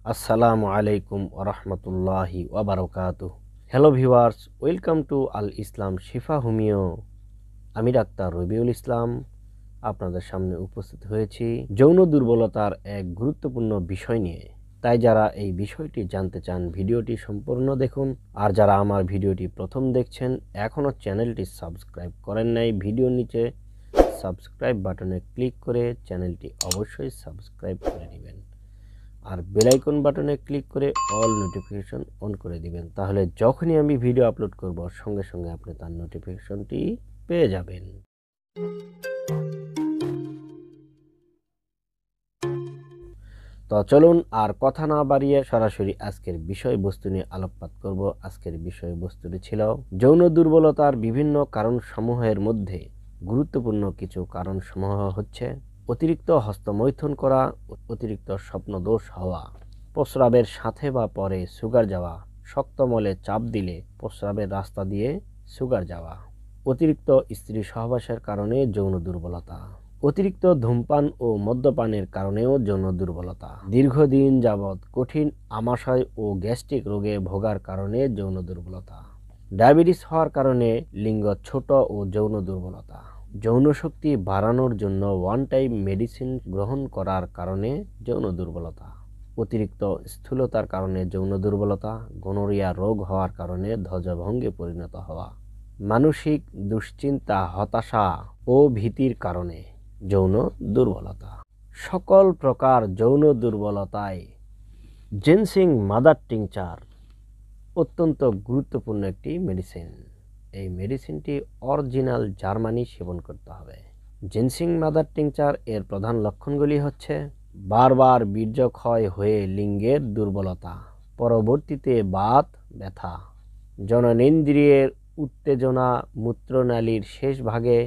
আসসালামু আলাইকুম ওরহমতুল্লাহি ওয়াবারাকাতুহু। Hello viewers, welcome to Al Islam Shifa homeo. আমি ডাক্তার রবিউল ইসলাম আপনাদের সামনে উপস্থিত হয়েছি যৌন দুর্বলতার এক গুরুত্বপূর্ণ বিষয় নিয়ে। তাই যারা এই বিষয়টি জানতে চান ভিডিওটি সম্পূর্ণ দেখুন। আর যারা আমার ভিডিওটি প্রথম দেখছেন এখনও চ্যানেলটি সাবস্ক্রাইব করেন নাই, ভিডিওর নিচে সাবস্ক্রাইব বাটনে ক্লিক করে চ্যানেলটি অবশ্যই সাবস্ক্রাইব করে নেবেন। আর বেল আইকন বাটনে ক্লিক করে অল নোটিফিকেশন অন করে দিবেন, তাহলে যখনই আমি ভিডিও আপলোড করব সঙ্গে সঙ্গে আপনি তার নোটিফিকেশনটি পেয়ে যাবেন। তো চলুন আর কথা না বাড়িয়ে সরাসরি আজকের বিষয়বস্তু নিয়ে আলোকপাত করব। আজকের বিষয়বস্তুটি ছিল যৌন দুর্বলতার বিভিন্ন কারণসমূহের মধ্যে গুরুত্বপূর্ণ কিছু কারণসমূহ হচ্ছে অতিরিক্ত হস্তমৈথুন করা, অতিরিক্ত স্বপ্নদোষ হওয়া, প্রস্রাবের সাথে বা পরে সুগার যাওয়া, শক্ত মলে চাপ দিলে প্রস্রাবের রাস্তা দিয়ে সুগার যাওয়া, অতিরিক্ত স্ত্রী সহবাসের কারণে যৌন দুর্বলতা, অতিরিক্ত ধূমপান ও মদ্যপানের কারণেও যৌন দুর্বলতা, দীর্ঘদিন যাবৎ কঠিন আমাশয় ও গ্যাস্ট্রিক রোগে ভোগার কারণে যৌন দুর্বলতা, ডায়াবেটিস হওয়ার কারণে লিঙ্গ ছোট ও যৌন দুর্বলতা, যৌন শক্তি বাড়ানোর জন্য ওয়ান টাইম মেডিসিন গ্রহণ করার কারণে যৌন দুর্বলতা, অতিরিক্ত স্থূলতার কারণে যৌন দুর্বলতা, গনোরিয়া রোগ হওয়ার কারণে ধ্বজভঙ্গে পরিণত হওয়া, মানসিক দুশ্চিন্তা, হতাশা ও ভীতির কারণে যৌন দুর্বলতা। সকল প্রকার যৌন দুর্বলতায় জিনসিং মাদার টিংচার অত্যন্ত গুরুত্বপূর্ণ একটি মেডিসিন। এই মেডিসিনটি অরিজিনাল জার্মানি সেবন করতে হবে। জিনসিং মাদার টিংচার এর প্রধান লক্ষণগুলি হচ্ছে বারবার বীর্যক্ষয় হয়ে লিঙ্গের দুর্বলতা, পরবর্তীতে বাত ব্যথা, জননেন্দ্রিয়ের উত্তেজনা, মূত্রনালীর শেষ ভাগে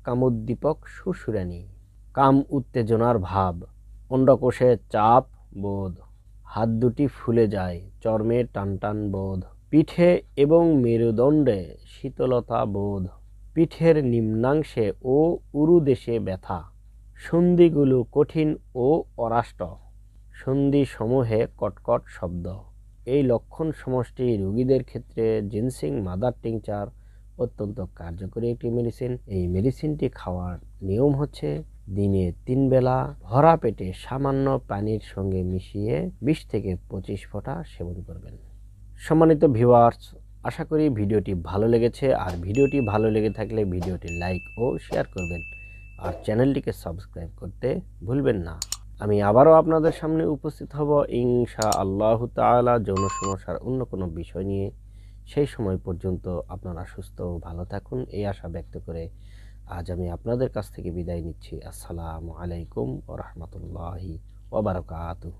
কামোদ্দীপক সুরসুরানি, কাম উত্তেজনার ভাব, অন্ডকোষে চাপ বোধ, হাত দুটি ফুলে যায়, চর্মে টানটান বোধ, পিঠে এবং মেরুদণ্ডে শীতলতা বোধ, পিঠের নিম্নাংশে ও উরুদেশে ব্যথা, সন্ধিগুলো কঠিন ও অরাষ্ট, সন্ধি সমূহে কটকট শব্দ। এই লক্ষণ সমষ্টি রোগীদের ক্ষেত্রে জিনসিং মাদার টিংচার অত্যন্ত কার্যকরী একটি মেডিসিন। এই মেডিসিনটি খাওয়ার নিয়ম হচ্ছে দিনে 3 বেলা ভরা পেটে সামান্য পানির সঙ্গে মিশিয়ে 20 থেকে 25 ফোঁটা সেবন করবেন। সম্মানিত ভিউয়ার্স, আশা করি ভিডিওটি ভালো লেগেছে। আর ভিডিওটি ভালো লেগে থাকলে ভিডিওটি লাইক ও শেয়ার করবেন, আর চ্যানেলটিকে সাবস্ক্রাইব করতে ভুলবেন না। আমি আবারও আপনাদের সামনে উপস্থিত হব ইনশাআল্লাহ তাআলা যৌন সমস্যার অন্য কোনো বিষয় নিয়ে। সেই সময় পর্যন্ত আপনারা সুস্থ ও ভালো থাকুন এই আশা ব্যক্ত করে আজ আমি আপনাদের কাছ থেকে বিদায় নিচ্ছি। আসসালামু আলাইকুম ওয়া রাহমাতুল্লাহি ওয়া বারাকাতুহু।